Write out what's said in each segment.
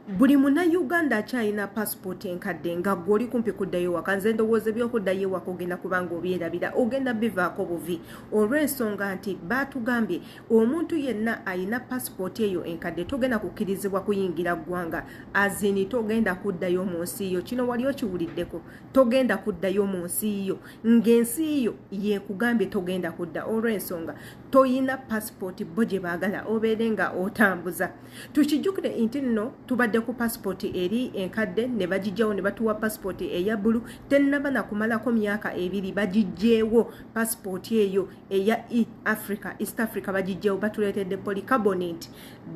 Buli Munnayuganda akyalina passport enkadde nga ggwe oli kumpi kuddayo waka. Nze ndowooza ebyokuddayo waka ogenda kubanga obyerabira, ogenda bivaako buvi olw'ensonga nti baatugambye omuntu yenna alina passport eyo enkadde togenda kukkirizibwa kuyingira ggwanga, azini togenda kuddayo mu nsi yo. Kino wali okiwuliddeko, togenda kuddayo mu nsi yo, ng'ensi yo yeekugambye togenda kudda olw'ensonga toyina passport bo gye baagala obeere nga otambuza. Tukijjukire nti nno tubadde ku passport eri enkadde ne bagijjawo ne batuwa passport eya bulu, tennaba na kumalako myaka 2 bagijjeewo passport eyo eya East Africa bagijjeewo batuleetedde polycarbonate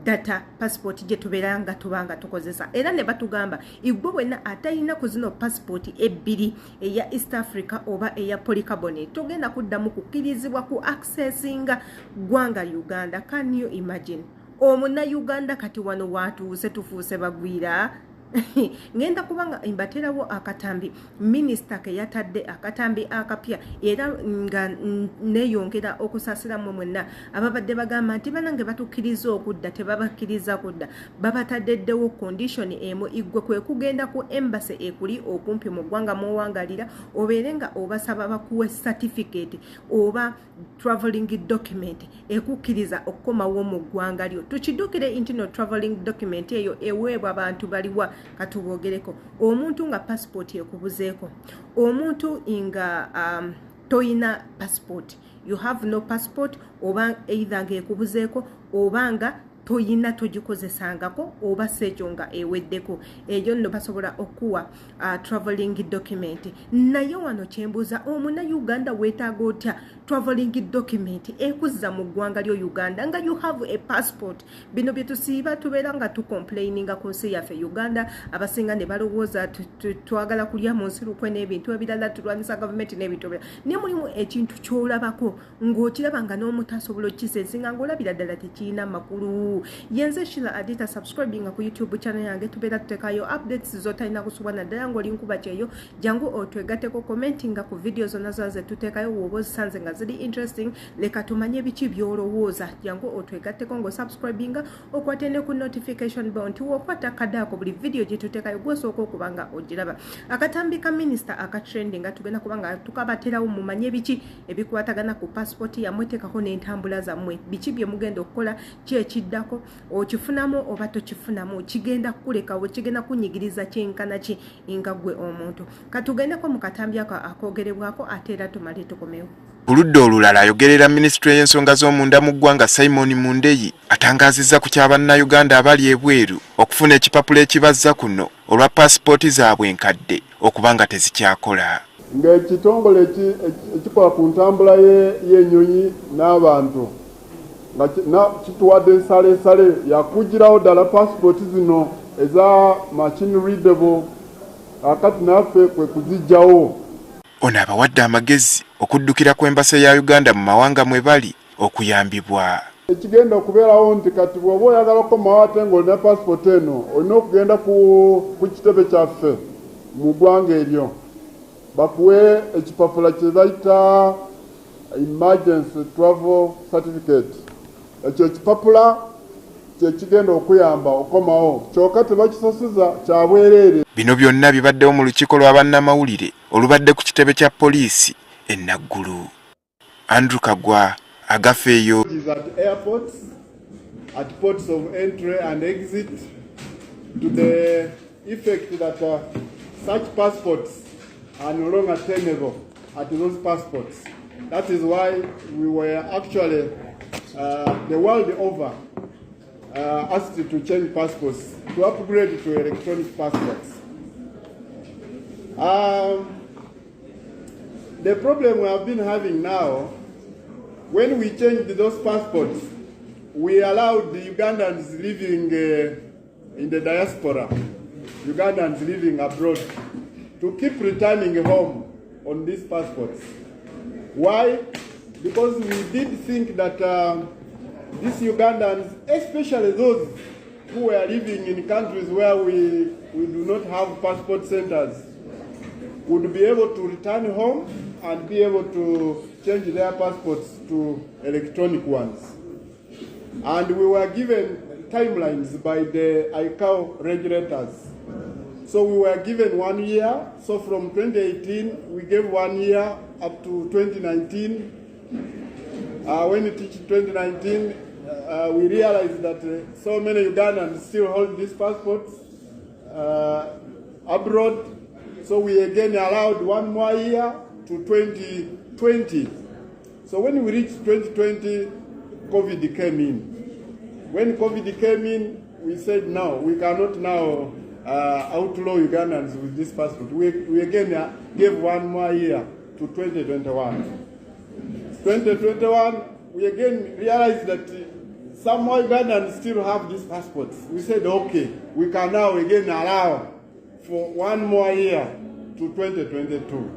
data passport gye tubeeranga tubanga tukozesa. Era ne batugamba igwe wenna atalina ku zino passport 2 eya East Africa oba eya polycarbonate togenda kuddamu kukkirizibwa ku accessinga ggwanga Uganda. Can you imagine? Omunnayuganda kati wano watuuse tufuuse bagwira. Ngenda kubanga imbaterawo akatambi minister ke yatadde akatambi akapya era nga neyongera okusasira mu mwenna ababadde bagamba nti banange batukkiriza okudda tebabakkiriza kudda babataddewo condition emu igwe kwe kugenda ku embassy ekuli okumpi mu ggwanga muwangalira obeere nga obasaba bakuwe certificate oba traveling document ekukkiriza okukomawo mu ggwanga lyo. Tukidukire nti no traveling document eyo eweebwa abantu baliwa katubogereko. Omuntu nga passport ekubuzeeko, omuntu nga toyina passport, you have no passport oba either ng'ekubuzeeko oba nga toyina togikozesangako oba sekyo nga eweddeko, eyo nno basobola okuwa traveling document. Naye wano kyembuuza, Omunnayuganda weetaaga otya traveling document ekuzza mu ggwanga lyo Uganda nga you have a passport? Bino bye tusiiba tubeera nga tucomplaininga ku nsi yaffe Uganda, abasinga ne balowooza twagala kulya mu nsi lukwe n'ebintu ebirala tulwanyisa gavumenti n'ebintu ebirala. Naye mulimu ekintu ky'olabako ng'okiraba nga n'omuntu asobola okisensinga ng'olabira ddala tekirina makulu. Yenze Shila Adita subscribing ku YouTube channel yange tubeera tutekayo updates zotalina kusubana ddala ng'oli nkuba kyeyo jangu otwegateko commenting ku video zonna zaze tutekayo woba ozisanze nga ziri interesting leka tumanye biki byolowooza jangu otwegateko ngo subscribing okwate ne ku notification bell nti wokwata kadako buli video gye tutekayo gwesooka okubanga ogiraba. Akatambi ka minister akatrending tugenda kubanga tukabaterawo mumanye biki ebikwatagana ku passport yammwe tekako n'entambula zammwe biki bye mugenda okukola kyekidda okifunamu oba tokifunamu kigenda kulekawo kigenda kunyigiriza kyenkana ki nga gwe omuntu. Katugendeko mu katambi ako akogerebwako ate era tumale tukomewo. Oludda olulala ayogerera Ministry y'ensonga z'omunda mu ggwanga Simon Mundeyi atangazizza ku ky'Abannayuganda abali ebweru okufuna ekipapula ekibazza kuno olwa passport zaabwe enkadde okubanga tezikyakola. Ng'ekitongole ekikola ku ntambula y'ennyonyi n'abantu na kituwadde ensaleesale yakugirawo ddala passport zino eza machine readable akati naffe kwe kuzijjawo. Ono abawadde amagezi okuddukira ku embase ya Uganda mu mawanga mwe bali okuyambibwa. Ekigenda okubeerawo nti kati bw'oba oyagala okukomawo ate ng'olina passport eno olina okugenda ku kitebe kyaffe mu ggwanga eryo bakuwe ekipapula kye bayita emergency travel certificate. Ekyo ekipapula kyekigenda okuyamba okomawo kyokka tebakisasuza kya bwereere. Bino byonna bibaddewo mu lukiiko lwa bannamawulire olubadde ku kitebe kya poliisi e Naggulu. Andrew Kagwa agafeeyo. At airports, at ports of entry and exit to the effect that such passports are no longer tenable at those passports. That is why we were actually the world over asked to change passports, to upgrade to electronic passports. The problem we have been having now, when we changed those passports, we allowed the Ugandans living in the diaspora, Ugandans living abroad, to keep returning home on these passports. Why? Because we did think that these Ugandans, especially those who were living in countries where we do not have passport centers, would be able to return home and be able to change their passports to electronic ones. And we were given timelines by the ICAO regulators. So we were given 1 year. So from 2018, we gave 1 year up to 2019. When it reached 2019, we realized that so many Ugandans still hold these passports abroad. So we again allowed 1 more year to 2020. So when we reached 2020, COVID came in. When COVID came in, we said, no, we cannot now outlaw Ugandans with this passport. We again gave 1 more year to 2021. 2021, we again realized that some more Ugandans still have these passports. We said, okay, we can now again allow for 1 more year to 2022.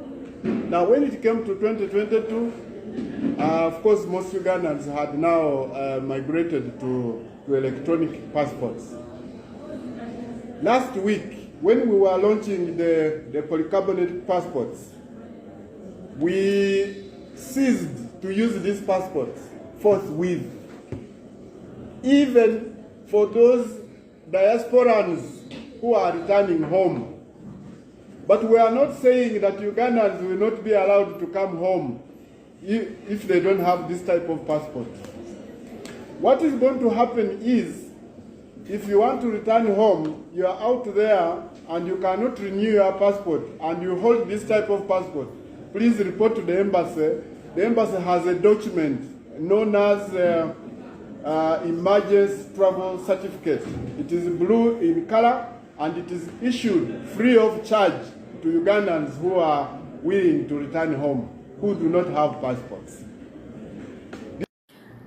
Now, when it came to 2022, of course, most Ugandans had now migrated to electronic passports. Last week, when we were launching the polycarbonate passports, we ceased to use these passports forthwith. Even for those diasporans who are returning home. But we are not saying that Ugandans will not be allowed to come home if they don't have this type of passport. What is going to happen is, if you want to return home, you are out there and you cannot renew your passport and you hold this type of passport, please report to the embassy. The embassy has a document known as emergency travel certificate. It is blue in color and it is issued free of charge to Ugandans who are willing to return home, who do not have passports.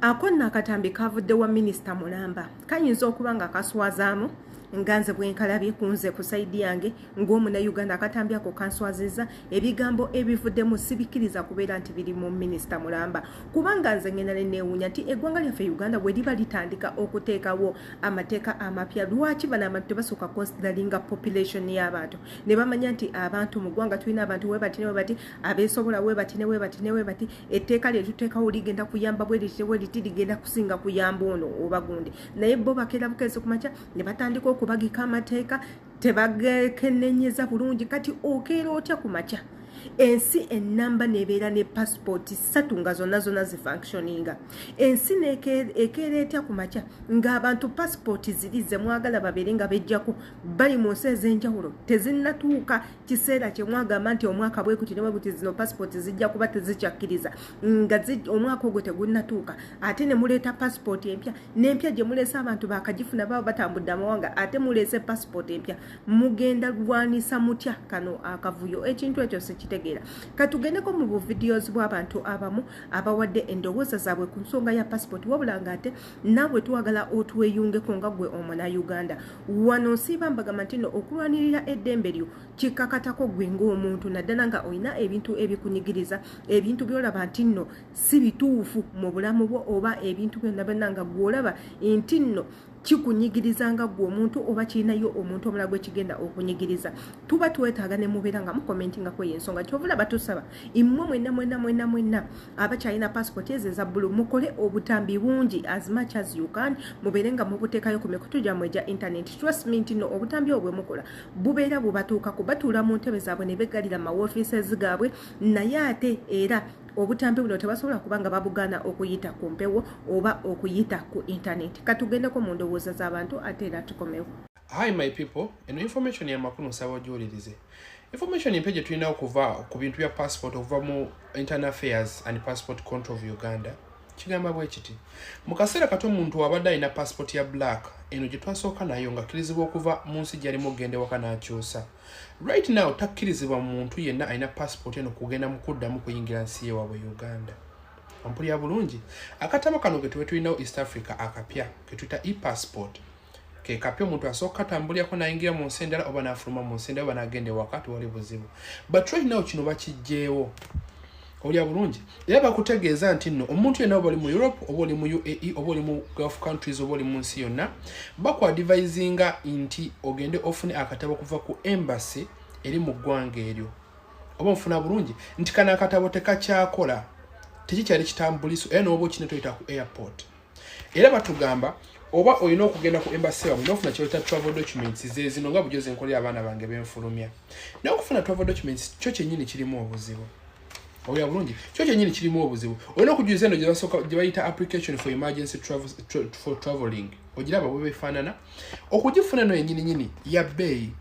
Akonna akatambi kavudde wa Minisita Mulamba kayinza okuba nga kaswazaamu nganze bwenkalabye kunze ku saidi yange ng'omunnayuganda akatambi ako kanswazizza ebigambo ebivuddemu sibikiriza kubeera nti biri mu Minisita Mulamba kubanga nze ngenda neewuunya nti eggwanga lyaffe Uganda bwe liba litandika okuteekawo amateeka amapya lwaki bano abantu tebasooka consideringa population y'abantu ne bamanya nti abantu mu ggwanga tulina abantu webati ne webati abeesobola webati ne webati ne webati etteeka lye tuteekawo ligenda kuyamba bwe liti ligenda kusinga kuyamba ono oba gundi naye bo bakeera bukeezi ku makya ne batandika okubagika amateeka tebagekennenyeza bulungi kati okeera otya ku makya ensi ennamba nebeera ne passport 3 nga zonna zifunctioninga ensi nekeera etya ku makya ng'abantu passport ziri ze mwagala babeere nga bejjako bali mu nsi ez'enjawulo tezinnatuuka kiseera kye mwagamba nti omwaka bwe kuti ne bwe kuti zino passport zijja kuba tezikyakkiriza nga omwaka ogwo tegunnatuuka ate ne muleeta passport empya n'empya gye muleese abantu bakagifuna baba batambudde amawanga ate muleese passport empya mugenda lwanisa mutya kano akavuyo ekintu ekyo sekitegeera katugendeko mu buvideos bw'abantu abamu abawadde endowooza zaabwe ku nsonga ya passport wabula nga ate naawe twagala otweyungeko nga gwe Omunnayuganda wano nsiiba mbagamba nti no okulwanirira eddembe lyo kikakatako gwe ng'omuntu naddala nga olina ebintu ebikunyigiriza ebintu by'olaba nti nno si bituufu mu bulamu bwo oba ebintu byonna byonna nga gw'olaba nti nno kikunyigirizanga gwe omuntu oba kirinayo omuntu omulala gwe kigenda okunyigiriza tuba twetaaga ne mubeera nga mukomentingako y'ensonga kyovula batusaba immwe mwenna abakyalina passport ezo eza bbulu mukole obutambi bungi as much as you can mubeere nga mubuteekayo ku mikutu gyammwe egya internet trust me nti no obutambi obwe mukola bubeera bubatuukako batuula mu ntebe zaabwe ne beggalira mu offices gaabwe naye ate era obutambi buno tebasobola kubanga babugaana okuyita ku mpewo oba okuyita ku internet katugendeko mu ndowooza z'abantu ate era tukomewo. Hi my people, eno information ya makulu nsaba ogiwulirize. Information empya gye tulina okuva ku bintu bya passport okuva mu Internal Affairs and Passport Control of Uganda kigamba bwe kiti mu kaseera kato omuntu abadde alina passport ya black eno gye twasooka nayo nga akkirizibwa okuva mu nsi gy'alimu okugenda ewaka n'akyusa. Right now takkirizibwa muntu yenna alina passport eno kugenda mu kuddamu kuyingira nsi y'ewaabwe Uganda. Ampulira bulungi akatabo kano ke tulinawo East Africa akapya ke tuyita e-passport ke kapya omuntu asooka tambulirako n'ayingira mu nsi endala oba n'afuluma mu nsi endala oba n'agenda ewaka tewali buzibu. But right now kino bakiggyeewo. Olya bulungi era bakutegeeza nti nno omuntu yenna oba oli mu Europe oba oli mu UAE oba oli mu Gulf countries oba oli mu nsi yonna bakwadvisinga nti ogende ofune akatabo kuva ku embassy eri mu ggwanga eryo oba nfuna bulungi nti kana akatabo tekakyakola tekikyali kitambuliso era n'oba okine toyita ku airport era batugamba oba olina okugenda ku embassy wabwe n'ofuna kyota travel documents zino nga bujoze nkolera abaana bange benfulumya naye okufuna travel documents kyo kyennyini kirimu obuzibu oya bulungi kyo kyennyini kirimu obuzibu olina okujuliza eno gye bayita application for emergency for traveling ogiraba bwe befaanana okugifuna eno yennyini ya bbeeyi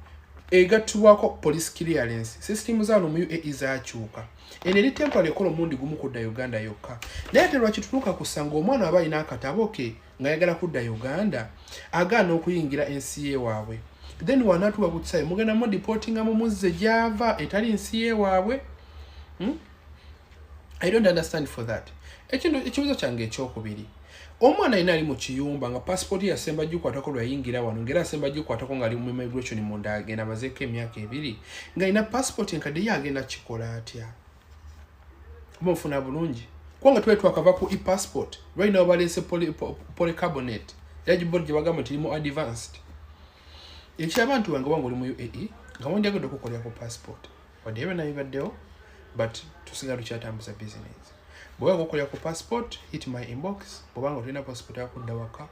egattibwako police clearance system zaano mu UAE zaakyuka eno eri temporary ekola omundi gumu kudda Uganda yokka naye ate lwaki tutuuka kusanga omwana aba alina akatabo ke ng'ayagala kudda Uganda agaana okuyingira ensi ye waabwe then wanaatuwa kukisaye mugenda mu deportinga mu muzze gy'ava etali nsi ye waabwe I don't understand for that ekibuzo kyange ekyokubiri omwana alina ali mu kiyumba nga passport yasemba gikwatako lwayingira wano ngera asemba gikwatako nga ali mu immigration munda agenda amazeeko emyaka 2 nga alina passport enkadde ye agenda kikola atya mufuna bulungi kubanga tuwe twakava ku e-passport right now balese polycarbonate yagibodi gye bagamba tirimu advanced ekyabantu bange wange oli mu UAE nga wonjagedde okukolera ku passport wadde ebe nabibaddewo but tusigala tukyatambuza business bwe wagokolera ku passport hit my inbox bwobanga tulina passport yakudda waka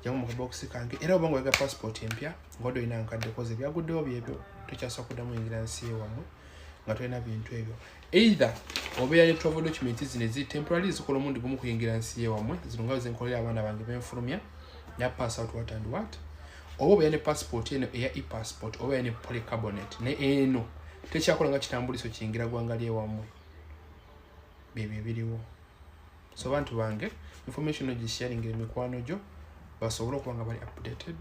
jangu mu kabox kange era bwobanga oyaga passport empya ngodo ina nkadde koze byaguddewo byebyo tukyasobola kuddamu yingira nsi wamwe nga tulina bintu ebyo either obeera ne travel documents zino ezi temporary zikola omundi gumu kuyingira nsi wamwe zino nga zenkolera abaana bange benfulumya ya pass out what and what oba obeera ne passport eno eya e-passport obeera ne polycarbonate ne eno tekyakola nga kitambuliso kiyingira gwanga lyewamwe bebyo biriwo so bantu bange information ogisharingira emikwano gyo basobole okuba nga bali updated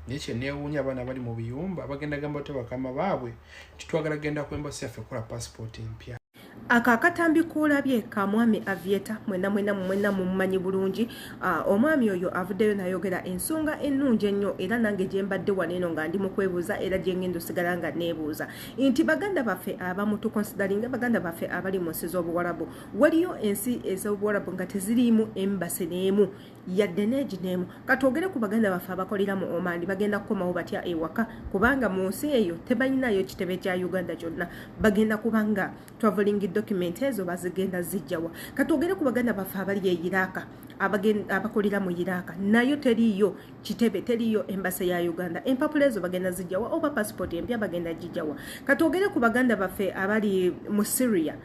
nekye neewuunya abaana bali mu biyumba bagenda gamba te bakama baabwe kitwagala genda ku embassy yaffe kola passport empya akatambi koolabye ka mwami Avieta mwena mumanyi bulungi omwami oyo avuddeyo nayogera ensonga ennungi ennyo era nange gye mbadde waneeno nga ndi mu kwebuuza era gye ngenda osigala nga neebuuza nti baganda baffe abamu tukonsidalinga baganda baffe abali mu nsi z'obuwarabu waliyo ensi ez'obuwarabu nga teziriimu embasi n'emu yadde neegi n'emu katwogere ku baganda baffe abakolera mu Oman bagenda kukomawo batya ewaka kubanga mu nsi eyo tebalinayo kitebe kya Uganda kyonna bagenda kubanga traveling document ezo bazigenda zijjawa katwogere ku baganda baffe abali e Iraka abakolera mu Iraka nayo teriyo kitebe teriyo embase ya Uganda empapula ezo bagenda zijjawa oba passport empya bagenda jijjawa katwogere ku baganda baffe abali mu Syria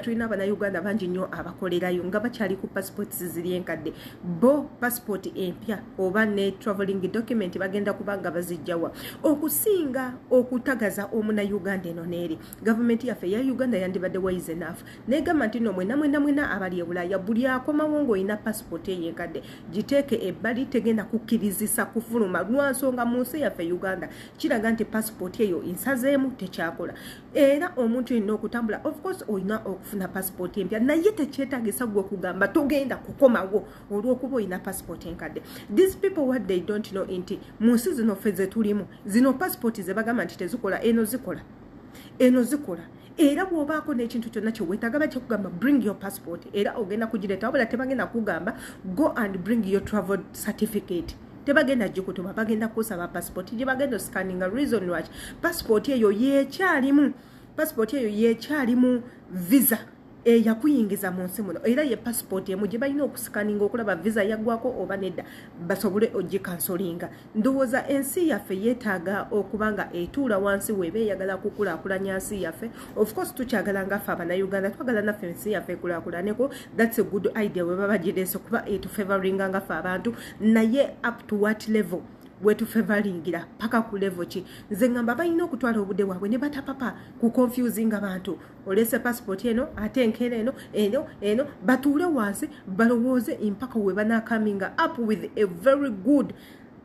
tulina abana Uganda bangi nnyo abakolerayo nga bakyali ku passport ziri enkadde bo passport empya oba ne traveling document bagenda kubanga bazijjawa okusinga okutagaza omuna Uganda eno neeri government yaffe ya Uganda yandibadde wise enough negamba nti no mwena abali e Bulaya buli akomawo ng'olina passport eyenkadde giteeke ebbali tegenda kukkirizisa kufuluma lwansonga mu nsi yaffe Uganda kiraga nti passport eyo ensazeemu tekyakola era omuntu yenna okutambula of course olina okufuna passport empya naye tekyetaagisa gwe okugamba togenda kukomawo olw'okuba olina passport enkadde these people what they don't know nti mu nsi zino ffe ze tulimu zino passport ze bagamba nti tezikola eno zikola era bw'obaako n'ekintu kyonna kye weetaaga bakikugamba bring your passport era ogenda kugireeta wabula tebagenda kugamba go and bring your travel certificate tebagenda gikutuma bagenda kusaba passport gye bagenda scanninga reason lwaki passport eyo yekyalimu visa yakuyingiza mu nsi muno era ye passport emu gye balina okusikaninga okulaba visa yaggwako oba nedda basobole ogikansolinga ndowooza ensi yaffe yeetaaga okuba nga etuula wansi weeba eyagala kukulaakulanya nsi yaffe of course tukyagala nga ffe abannayuganda twagala naffe ensi yaffe ekulaakulaneko that's a good idea we baba gireese kuba etufavoringa nga ffe abantu naye up to what level wetufevalingira paka ku level ki nze ngamba balina okutwala obudde bwabwe ne batapapa ku confusing abantu olese passport eno ate enkera eno batuule wansi balowooze impaka we banakaminga up with a very good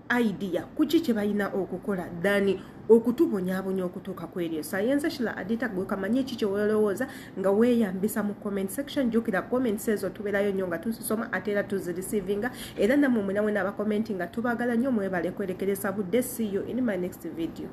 idea kuki kye balina okukola dani okutubonyaabonya okutuuka ku eryo sayenze shila adita gwe kamanye ki kye weelowooza nga weeyambisa mu comment section jukira comments ezo tubeerayo nnyo nga tuzisoma ate era tuzireceiving era namwe mwenamwe n'abakommenti nga tubagala nnyo mwebale kwerekereza budde see you in my next video.